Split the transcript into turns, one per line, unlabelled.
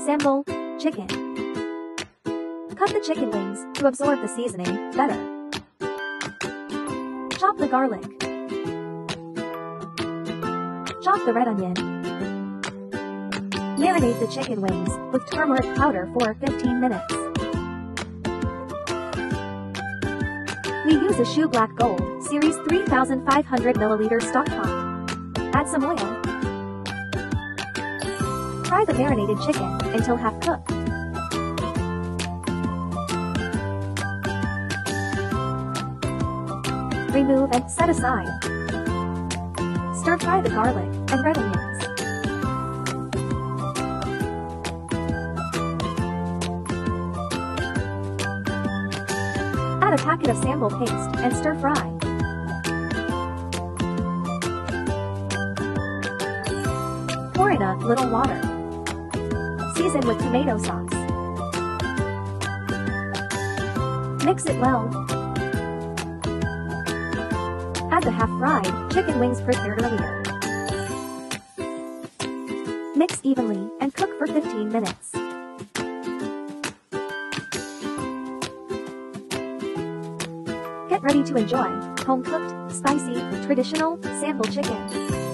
Sambal Chicken. Cut the chicken wings to absorb the seasoning better. Chop the garlic. Chop the red onion. Marinate the chicken wings with turmeric powder for 15 minutes. We use a Shoe Black Gold Series 3500 ml stock pot. Add some oil. Fry the marinated chicken until half cooked. Remove and set aside. Stir fry the garlic and red onions. Add a packet of sambal paste and stir fry. Pour in a little water. Season with tomato sauce. Mix it well. Add the half-fried chicken wings prepared earlier. Mix evenly and cook for 15 minutes. Get ready to enjoy home-cooked, spicy, traditional Sambal chicken.